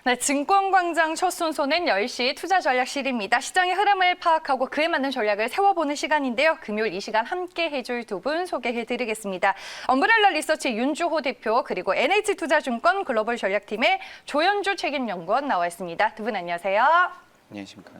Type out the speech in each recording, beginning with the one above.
네, 증권광장 첫 순서는 10시 투자전략실입니다. 시장의 흐름을 파악하고 그에 맞는 전략을 세워보는 시간인데요. 금요일 이 시간 함께 해줄 두 분 소개해드리겠습니다. 엄브렐라 리서치 윤주호 대표 그리고 NH투자증권 글로벌 전략팀의 조현주 책임연구원 나와 있습니다. 두 분 안녕하세요. 안녕하십니까.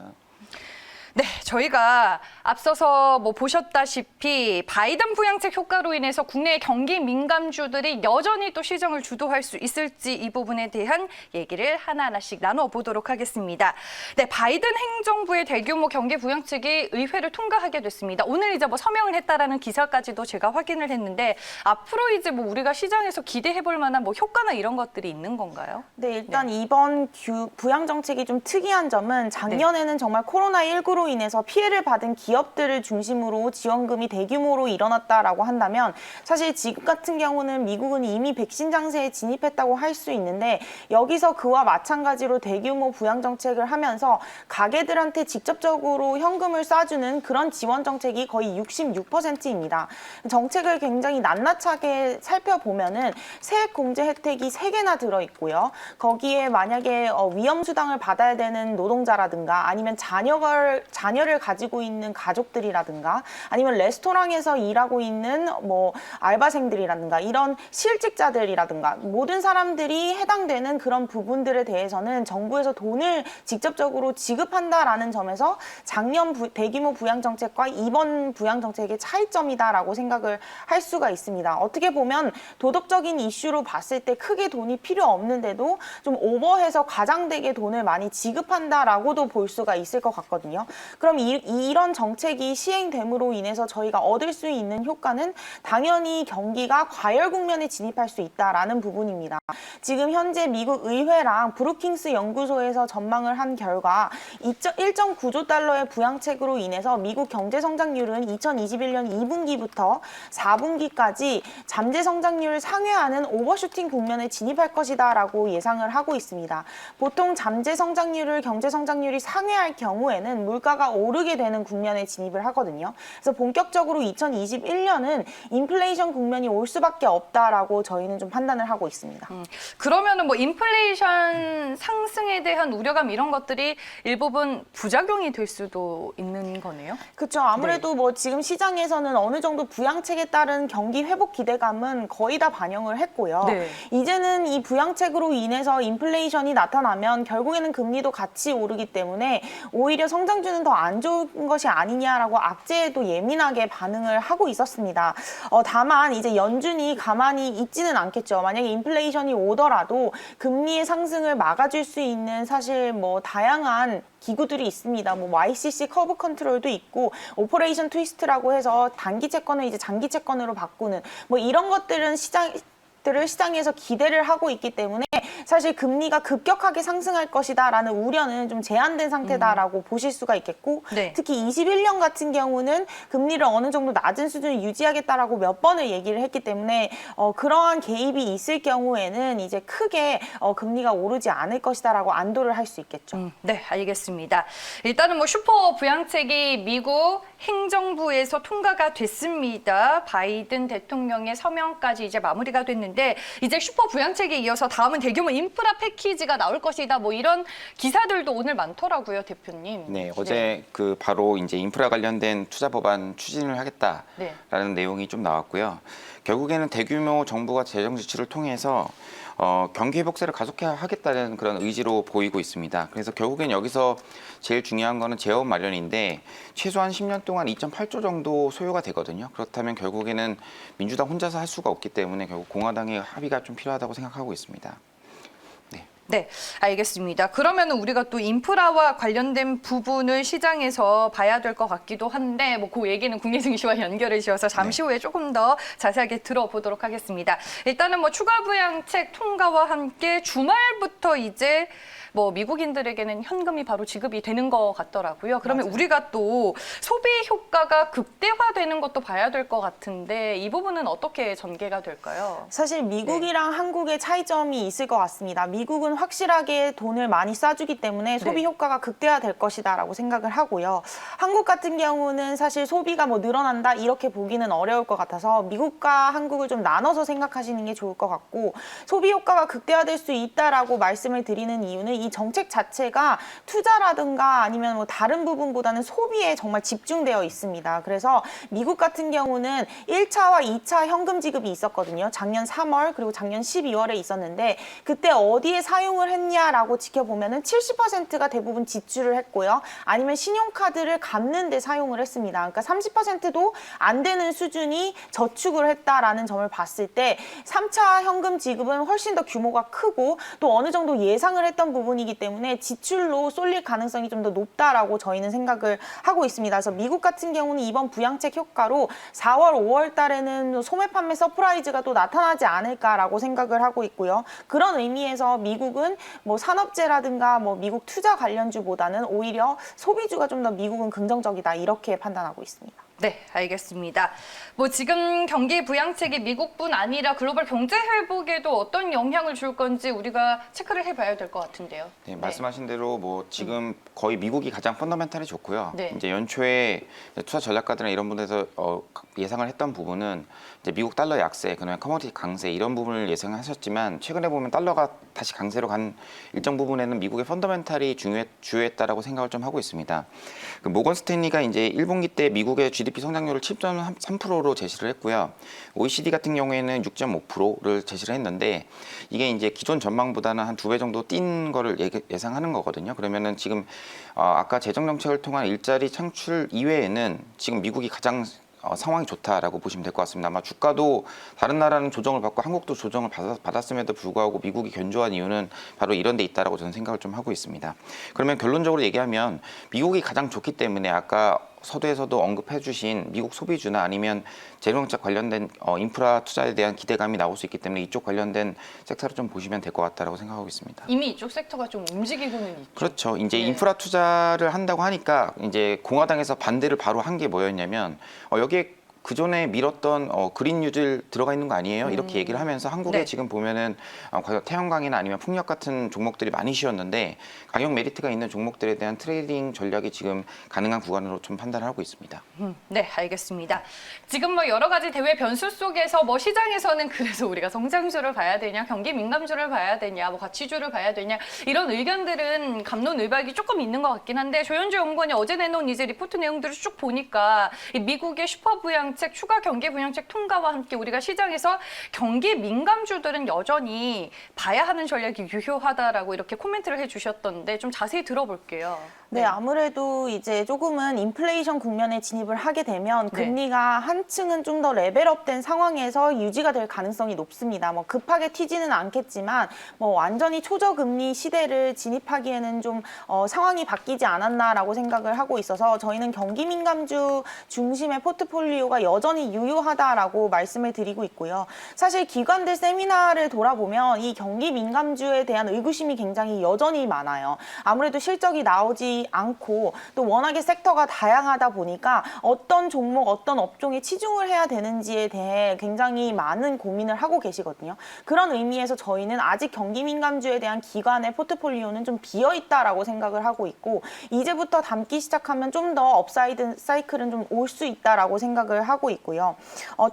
네, 저희가 앞서서 보셨다시피 바이든 부양책 효과로 인해서 국내 경기 민감주들이 여전히 또 시장을 주도할 수 있을지 이 부분에 대한 얘기를 하나하나씩 나눠보도록 하겠습니다. 네, 바이든 행정부의 대규모 경기 부양책이 의회를 통과하게 됐습니다. 오늘 이제 서명을 했다라는 기사까지도 제가 확인을 했는데 앞으로 이제 우리가 시장에서 기대해볼 만한 효과나 이런 것들이 있는 건가요? 네, 일단 이번 부양 정책이 좀 특이한 점은 작년에는 정말 코로나19로 인해서 피해를 받은 기업들을 중심으로 지원금이 대규모로 일어났다라고 한다면 사실 지금 같은 경우는 미국은 이미 백신 장세에 진입했다고 할 수 있는데 여기서 그와 마찬가지로 대규모 부양 정책을 하면서 가게들한테 직접적으로 현금을 쏴주는 그런 지원 정책이 거의 66%입니다. 정책을 굉장히 낱낱하게 살펴보면은 세액 공제 혜택이 3개나 들어있고요. 거기에 만약에 위험수당을 받아야 되는 노동자라든가 아니면 자녀를 가지고 있는 가족들이라든가 아니면 레스토랑에서 일하고 있는 알바생들이라든가 이런 실직자들이라든가 모든 사람들이 해당되는 그런 부분들에 대해서는 정부에서 돈을 직접적으로 지급한다라는 점에서 작년 대규모 부양정책과 이번 부양정책의 차이점이다라고 생각을 할 수가 있습니다. 어떻게 보면 도덕적인 이슈로 봤을 때 크게 돈이 필요 없는데도 좀 오버해서 과장되게 돈을 많이 지급한다라고도 볼 수가 있을 것 같거든요. 그럼 이런 정책이 시행됨으로 인해서 저희가 얻을 수 있는 효과는 당연히 경기가 과열 국면에 진입할 수 있다라는 부분입니다. 지금 현재 미국 의회랑 브루킹스 연구소에서 전망을 한 결과 1.9조 달러의 부양책으로 인해서 미국 경제 성장률은 2021년 2분기부터 4분기까지 잠재 성장률을 상회하는 오버슈팅 국면에 진입할 것이다라고 예상을 하고 있습니다. 보통 잠재 성장률을 경제 성장률이 상회할 경우에는 물가가 오르게 되는 국면에 진입을 하거든요. 그래서 본격적으로 2021년은 인플레이션 국면이 올 수밖에 없다라고 저희는 좀 판단을 하고 있습니다. 그러면은 인플레이션 상승에 대한 우려감 이런 것들이 일부분 부작용이 될 수도 있는 거네요. 그렇죠. 아무래도 지금 시장에서는 어느 정도 부양책에 따른 경기 회복 기대감은 거의 다 반영을 했고요. 네. 이제는 이 부양책으로 인해서 인플레이션이 나타나면 결국에는 금리도 같이 오르기 때문에 오히려 성장주는 더 안 좋은 것이 아니냐라고 악재에도 예민하게 반응을 하고 있었습니다. 다만 이제 연준이 가만히 있지는 않겠죠. 만약에 인플레이션이 오더라도 금리의 상승을 막아줄 수 있는 사실 다양한 기구들이 있습니다. YCC 커브 컨트롤도 있고 오퍼레이션 트위스트라고 해서 단기 채권을 이제 장기 채권으로 바꾸는 이런 것들은 시장에서 기대를 하고 있기 때문에 사실 금리가 급격하게 상승할 것이다라는 우려는 좀 제한된 상태다라고 보실 수가 있겠고 네. 특히 21년 같은 경우는 금리를 어느 정도 낮은 수준을 유지하겠다라고 몇 번을 얘기를 했기 때문에 그러한 개입이 있을 경우에는 이제 크게 금리가 오르지 않을 것이다라고 안도를 할 수 있겠죠. 네, 알겠습니다. 일단은 슈퍼 부양책이 미국 행정부에서 통과가 됐습니다. 바이든 대통령의 서명까지 이제 마무리가 됐는데 이제 슈퍼 부양책에 이어서 다음은 대규모 인프라 패키지가 나올 것이다. 이런 기사들도 오늘 많더라고요, 대표님. 네, 어제 바로 이제 인프라 관련된 투자 법안 추진을 하겠다라는 내용이 좀 나왔고요. 결국에는 대규모 정부가 재정 지출을 통해서 경기 회복세를 가속화하겠다는 그런 의지로 보이고 있습니다. 그래서 결국엔 여기서 제일 중요한 거는 재원 마련인데 최소한 10년 동안 2.8조 정도 소요가 되거든요. 그렇다면 결국에는 민주당 혼자서 할 수가 없기 때문에 결국 공화당의 합의가 좀 필요하다고 생각하고 있습니다. 네, 알겠습니다. 그러면 우리가 또 인프라와 관련된 부분을 시장에서 봐야 될 것 같기도 한데 그 얘기는 국민승 씨와 연결을 지어서 잠시 후에 조금 더 자세하게 들어보도록 하겠습니다. 일단은 추가 부양책 통과와 함께 주말부터 이제 미국인들에게는 현금이 바로 지급이 되는 것 같더라고요. 그러면 맞아요. 우리가 또 소비 효과가 극대화되는 것도 봐야 될 것 같은데 이 부분은 어떻게 전개가 될까요? 사실 미국이랑 한국의 차이점이 있을 것 같습니다. 미국은 확실하게 돈을 많이 쏴주기 때문에 소비 효과가 극대화될 것이다라고 생각을 하고요. 한국 같은 경우는 사실 소비가 늘어난다 이렇게 보기는 어려울 것 같아서 미국과 한국을 좀 나눠서 생각하시는 게 좋을 것 같고 소비 효과가 극대화될 수 있다라고 말씀을 드리는 이유는 이 정책 자체가 투자라든가 아니면 뭐 다른 부분보다는 소비에 정말 집중되어 있습니다. 그래서 미국 같은 경우는 1차와 2차 현금 지급이 있었거든요. 작년 3월 그리고 작년 12월에 있었는데 그때 어디에 사용을 했냐라고 지켜보면은 70%가 대부분 지출을 했고요. 아니면 신용카드를 갚는 데 사용을 했습니다. 그러니까 30%도 안 되는 수준이 저축을 했다라는 점을 봤을 때 3차 현금 지급은 훨씬 더 규모가 크고 또 어느 정도 예상을 했던 부분이기 때문에 지출로 쏠릴 가능성이 좀 더 높다라고 저희는 생각을 하고 있습니다. 그래서 미국 같은 경우는 이번 부양책 효과로 4월, 5월 달에는 소매 판매 서프라이즈가 또 나타나지 않을까라고 생각을 하고 있고요. 그런 의미에서 미국은 뭐 산업재라든가 뭐 미국 투자 관련주보다는 오히려 소비주가 좀 더 미국은 긍정적이다 이렇게 판단하고 있습니다. 네, 알겠습니다. 뭐 지금 경기 부양책이 미국뿐 아니라 글로벌 경제 회복에도 어떤 영향을 줄 건지 우리가 체크를 해봐야 될 것 같은데요. 네, 말씀하신 대로 뭐 지금 거의 미국이 가장 펀더멘탈이 좋고요. 네. 이제 연초에 투자 전략가들이나 이런 분들에서 예상을 했던 부분은 이제 미국 달러 약세, 그다음에 커머디티 강세 이런 부분을 예상하셨지만 최근에 보면 달러가 다시 강세로 간 일정 부분에는 미국의 펀더멘탈이 주요했다라고 생각을 좀 하고 있습니다. 그 모건 스탠리가 이제 1분기 때 미국의 GDP 성장률을 7.3%로 제시를 했고요. OECD 같은 경우에는 6.5%를 제시를 했는데 이게 이제 기존 전망보다는 한 2배 정도 뛴 거를 예상하는 거거든요. 그러면은 지금 아까 재정 정책을 통한 일자리 창출 이외에는 지금 미국이 가장 상황이 좋다라고 보시면 될 것 같습니다. 아마 주가도 다른 나라는 조정을 받고 한국도 조정을 받았음에도 불구하고 미국이 견조한 이유는 바로 이런 데 있다라고 저는 생각을 좀 하고 있습니다. 그러면 결론적으로 얘기하면 미국이 가장 좋기 때문에 아까 서두에서도 언급해 주신 미국 소비주나 아니면 재정정책 관련된 인프라 투자에 대한 기대감이 나올 수 있기 때문에 이쪽 관련된 섹터를 좀 보시면 될 것 같다라고 생각하고 있습니다. 이미 이쪽 섹터가 좀 움직이고는 있죠. 그렇죠. 이제 네. 인프라 투자를 한다고 하니까 이제 공화당에서 반대를 바로 한 게 뭐였냐면 여기에 그전에 밀었던 그린 뉴딜 들어가 있는 거 아니에요? 이렇게 얘기를 하면서 한국에 네. 지금 보면은 태양광이나 아니면 풍력 같은 종목들이 많이 쉬었는데 가격 메리트가 있는 종목들에 대한 트레이딩 전략이 지금 가능한 구간으로 좀 판단을 하고 있습니다. 네, 알겠습니다. 지금 뭐 여러 가지 대외 변수 속에서 뭐 시장에서는 그래서 우리가 성장주를 봐야 되냐, 경기 민감주를 봐야 되냐, 뭐 가치주를 봐야 되냐 이런 의견들은 갑론을박이 조금 있는 것 같긴 한데 조현주 연구원이 어제 내놓은 이제 리포트 내용들을 쭉 보니까 이 미국의 슈퍼 부양책, 추가 경기 부양책 통과와 함께 우리가 시장에서 경기 민감주들은 여전히 봐야 하는 전략이 유효하다라고 이렇게 코멘트를 해주셨던데 좀 자세히 들어볼게요. 네, 아무래도 이제 조금은 인플레이션 국면에 진입을 하게 되면 금리가 한층은 좀 더 레벨업된 상황에서 유지가 될 가능성이 높습니다. 뭐 급하게 튀지는 않겠지만 뭐 완전히 초저금리 시대를 진입하기에는 좀 상황이 바뀌지 않았나라고 생각을 하고 있어서 저희는 경기 민감주 중심의 포트폴리오가 여전히 유효하다라고 말씀을 드리고 있고요. 사실 기관들 세미나를 돌아보면 이 경기 민감주에 대한 의구심이 굉장히 여전히 많아요. 아무래도 실적이 나오지 않고 또 워낙에 섹터가 다양하다 보니까 어떤 종목, 어떤 업종에 치중을 해야 되는지에 대해 굉장히 많은 고민을 하고 계시거든요. 그런 의미에서 저희는 아직 경기 민감주에 대한 기관의 포트폴리오는 좀 비어 있다라고 생각을 하고 있고 이제부터 담기 시작하면 좀 더 업사이드 사이클은 좀 올 수 있다라고 생각을 하고 있고요.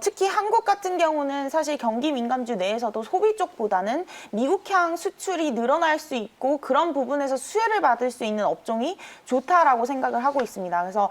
특히 한국 같은 경우는 사실 경기 민감주 내에서도 소비 쪽보다는 미국향 수출이 늘어날 수 있고 그런 부분에서 수혜를 받을 수 있는 업종이 좋다라고 생각을 하고 있습니다. 그래서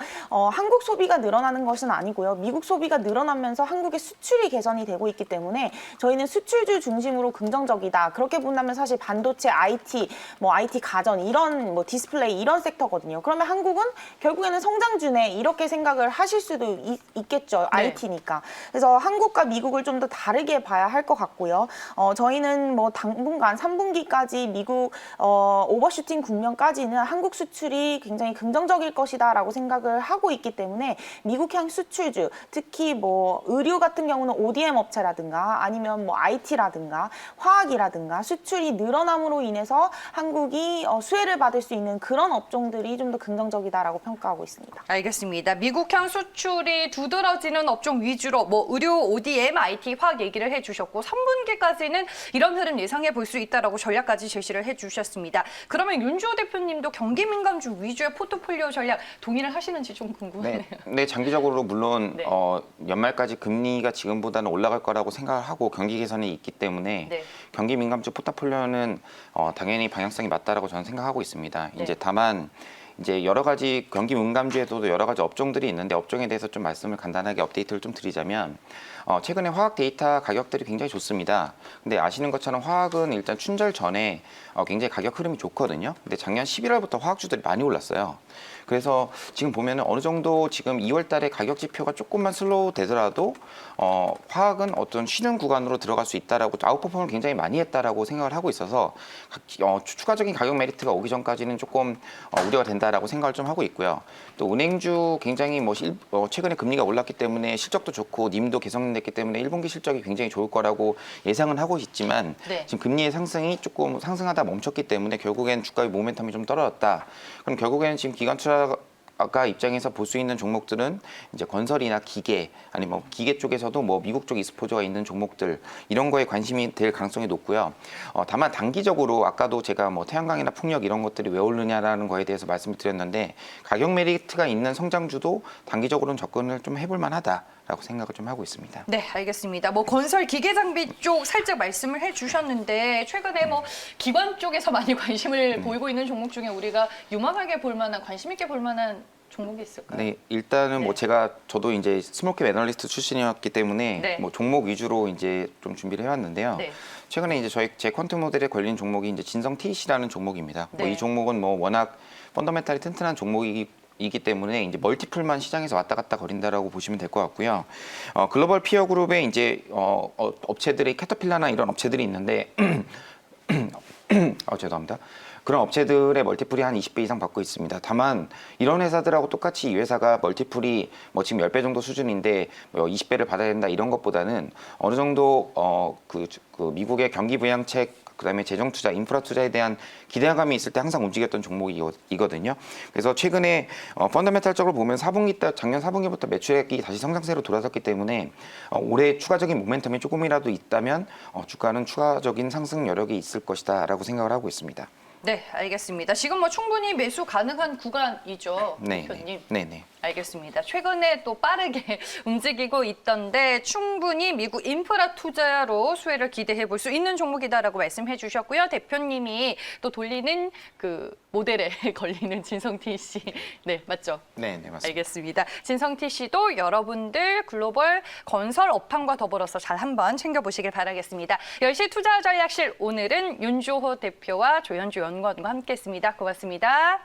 한국 소비가 늘어나는 것은 아니고요. 미국 소비가 늘어나면서 한국의 수출이 개선이 되고 있기 때문에 저희는 수출주 중심으로 긍정적이다. 그렇게 본다면 사실 반도체, IT, 뭐 IT 가전 이런 뭐 디스플레이 이런 섹터거든요. 그러면 한국은 결국에는 성장주네 이렇게 생각을 하실 수도 있겠죠. 네. IT니까. 그래서 한국과 미국을 좀 더 다르게 봐야 할 것 같고요. 저희는 뭐 당분간 3분기까지 미국 오버슈팅 국면까지는 한국 수출이 굉장히 긍정적일 것이다라고 생각을 하고 있기 때문에 미국향 수출주, 특히 뭐 의류 같은 경우는 ODM 업체라든가 아니면 뭐 IT라든가 화학이라든가 수출이 늘어남으로 인해서 한국이 수혜를 받을 수 있는 그런 업종들이 좀 더 긍정적이다라고 평가하고 있습니다. 알겠습니다. 미국향 수출이 두드러지 2분기까지는 업종 위주로 뭐 의료, ODM, IT, 화학 얘기를 해주셨고 3분기까지는 이런 흐름 예상해 볼 수 있다라고 전략까지 제시를 해주셨습니다. 그러면 윤주호 대표님도 경기 민감주 위주의 포트폴리오 전략 동의를 하시는지 좀 궁금하네요. 네, 장기적으로 물론 네. 연말까지 금리가 지금보다는 올라갈 거라고 생각을 하고 경기 개선이 있기 때문에 네. 경기 민감주 포트폴리오는 당연히 방향성이 맞다라고 저는 생각하고 있습니다. 네. 이제 다만 이제 여러 가지 경기 민감주에서도 여러 가지 업종들이 있는데 업종에 대해서 좀 말씀을 간단하게 업데이트를 좀 드리자면 최근에 화학 데이터 가격들이 굉장히 좋습니다. 근데 아시는 것처럼 화학은 일단 춘절 전에 굉장히 가격 흐름이 좋거든요. 근데 작년 11월부터 화학주들이 많이 올랐어요. 그래서 지금 보면은 어느 정도 지금 2월 달에 가격 지표가 조금만 슬로우 되더라도 화학은 어떤 쉬는 구간으로 들어갈 수 있다라고 아웃퍼폼을 굉장히 많이 했다라고 생각을 하고 있어서 추가적인 가격 메리트가 오기 전까지는 조금 우려가 된다라고 생각을 좀 하고 있고요. 또 은행주 굉장히 최근에 금리가 올랐기 때문에 실적도 좋고 님도 개선됐기 때문에 1분기 실적이 굉장히 좋을 거라고 예상은 하고 있지만 네. 지금 금리의 상승이 조금 상승하다 멈췄기 때문에 결국엔 주가의 모멘텀이 좀 떨어졌다. 그럼 결국에는 지금 기관 투자가 입장에서 볼 수 있는 종목들은 이제 건설이나 기계 아니면 기계 쪽에서도 미국 쪽 이스포츠가 있는 종목들 이런 거에 관심이 될 가능성이 높고요. 다만 단기적으로 아까도 제가 태양광이나 풍력 이런 것들이 왜 오르냐라는 거에 대해서 말씀을 드렸는데 가격 메리트가 있는 성장주도 단기적으로는 접근을 좀 해볼 만하다라고 생각을 좀 하고 있습니다. 네, 알겠습니다. 건설 기계 장비 쪽 살짝 말씀을 해주셨는데 최근에 기관 쪽에서 많이 관심을 보이고 있는 종목 중에 우리가 유망하게 볼 만한 관심 있게 볼 만한 종목이 있을까요? 네, 일단은 네. 저도 이제 스몰캡 애널리스트 출신이었기 때문에 네. 종목 위주로 이제 좀 준비를 해왔는데요. 네. 최근에 이제 제 퀀트 모델에 걸린 종목이 이제 진성 TEC라는 종목입니다. 네. 이 종목은 워낙 펀더멘탈이 튼튼한 종목이기 때문에 이제 멀티플만 시장에서 왔다 갔다 거린다라고 보시면 될 것 같고요. 글로벌 피어 그룹에 이제 업체들이 캐터필라나 이런 업체들이 있는데 죄송합니다. 그런 업체들의 멀티플이 한 20배 이상 받고 있습니다. 다만 이런 회사들하고 똑같이 이 회사가 멀티플이 지금 10배 정도 수준인데 20배를 받아야 된다 이런 것보다는 어느 정도 그 미국의 경기 부양책 그다음에 재정 투자, 인프라 투자에 대한 기대감이 있을 때 항상 움직였던 종목이거든요. 그래서 최근에 펀더멘탈적으로 보면 작년 4분기부터 매출액이 다시 성장세로 돌아섰기 때문에 올해 추가적인 모멘텀이 조금이라도 있다면 주가는 추가적인 상승 여력이 있을 것이다라고 생각을 하고 있습니다. 네, 알겠습니다. 지금 충분히 매수 가능한 구간이죠, 대표님. 네. 알겠습니다. 최근에 또 빠르게 움직이고 있던데 충분히 미국 인프라 투자로 수혜를 기대해 볼 수 있는 종목이다라고 말씀해 주셨고요. 대표님이 또 돌리는 그 모델에 걸리는 진성 TC. 네, 맞죠? 네, 맞습니다. 알겠습니다. 진성 TC도 여러분들 글로벌 건설 업황과 더불어서 잘 한번 챙겨보시길 바라겠습니다. 10시 투자 전략실 오늘은 윤주호 대표와 조현주 연구원과 함께했습니다. 고맙습니다.